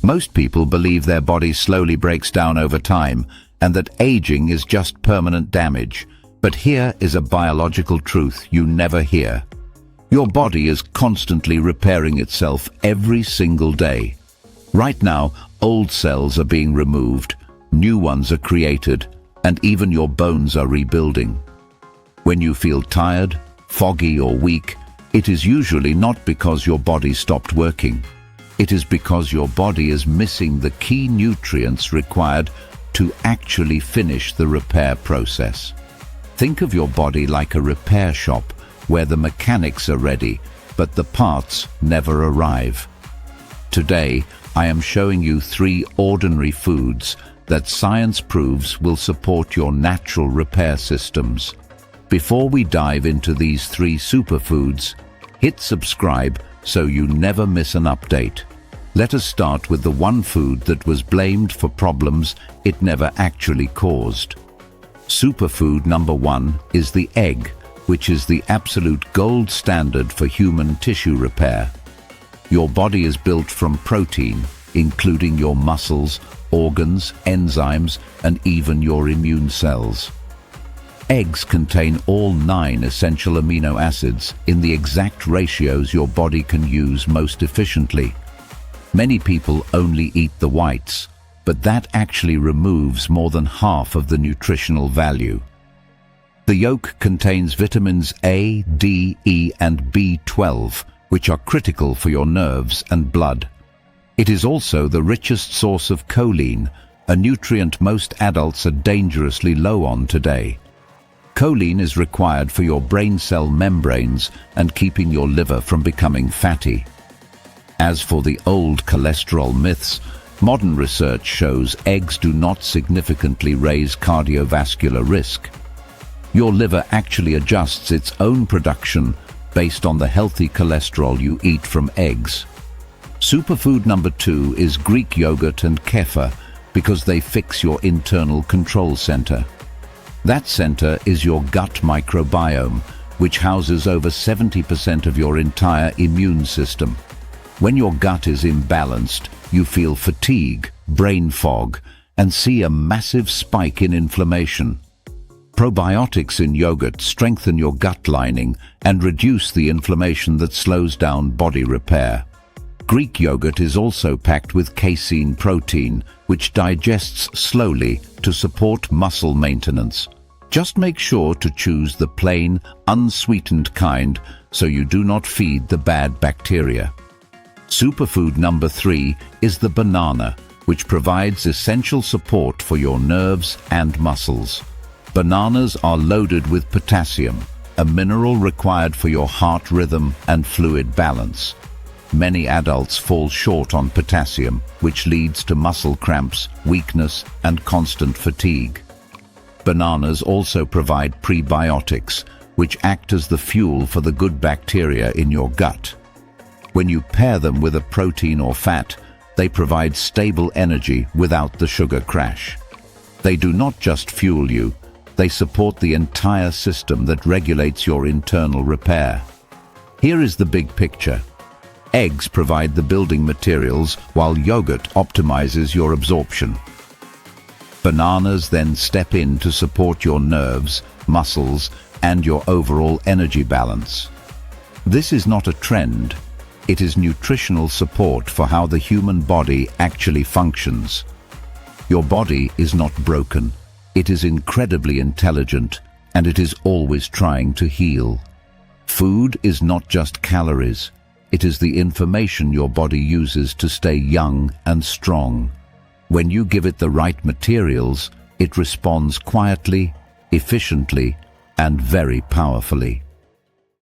Most people believe their body slowly breaks down over time and that aging is just permanent damage. But here is a biological truth you never hear. Your body is constantly repairing itself every single day. Right now, old cells are being removed, new ones are created, and even your bones are rebuilding. When you feel tired, foggy or weak, it is usually not because your body stopped working. It is because your body is missing the key nutrients required to actually finish the repair process. Think of your body like a repair shop where the mechanics are ready, but the parts never arrive. Today, I am showing you 3 ordinary foods that science proves will support your natural repair systems. Before we dive into these 3 superfoods, hit subscribe so you never miss an update. Let us start with the one food that was blamed for problems it never actually caused. Superfood number 1 is the egg, which is the absolute gold standard for human tissue repair. Your body is built from protein, including your muscles, organs, enzymes, and even your immune cells. Eggs contain all 9 essential amino acids in the exact ratios your body can use most efficiently. Many people only eat the whites, but that actually removes more than half of the nutritional value. The yolk contains vitamins A, D, E, and B12, which are critical for your nerves and blood. It is also the richest source of choline, a nutrient most adults are dangerously low on today. Choline is required for your brain cell membranes and keeping your liver from becoming fatty. As for the old cholesterol myths, modern research shows eggs do not significantly raise cardiovascular risk. Your liver actually adjusts its own production based on the healthy cholesterol you eat from eggs. Superfood number 2 is Greek yogurt and kefir because they fix your internal control center. That center is your gut microbiome, which houses over 70% of your entire immune system. When your gut is imbalanced, you feel fatigue, brain fog, and see a massive spike in inflammation. Probiotics in yogurt strengthen your gut lining and reduce the inflammation that slows down body repair. Greek yogurt is also packed with casein protein, which digests slowly to support muscle maintenance. Just make sure to choose the plain, unsweetened kind so you do not feed the bad bacteria. Superfood number 3 is the banana, which provides essential support for your nerves and muscles. Bananas are loaded with potassium, a mineral required for your heart rhythm and fluid balance. Many adults fall short on potassium, which leads to muscle cramps, weakness, and constant fatigue. Bananas also provide prebiotics, which act as the fuel for the good bacteria in your gut. When you pair them with a protein or fat, they provide stable energy without the sugar crash. They do not just fuel you, they support the entire system that regulates your internal repair. Here is the big picture. Eggs provide the building materials while yogurt optimizes your absorption. Bananas then step in to support your nerves, muscles, and your overall energy balance. This is not a trend. It is nutritional support for how the human body actually functions. Your body is not broken. It is incredibly intelligent, and it is always trying to heal. Food is not just calories. It is the information your body uses to stay young and strong. When you give it the right materials, it responds quietly, efficiently, and very powerfully.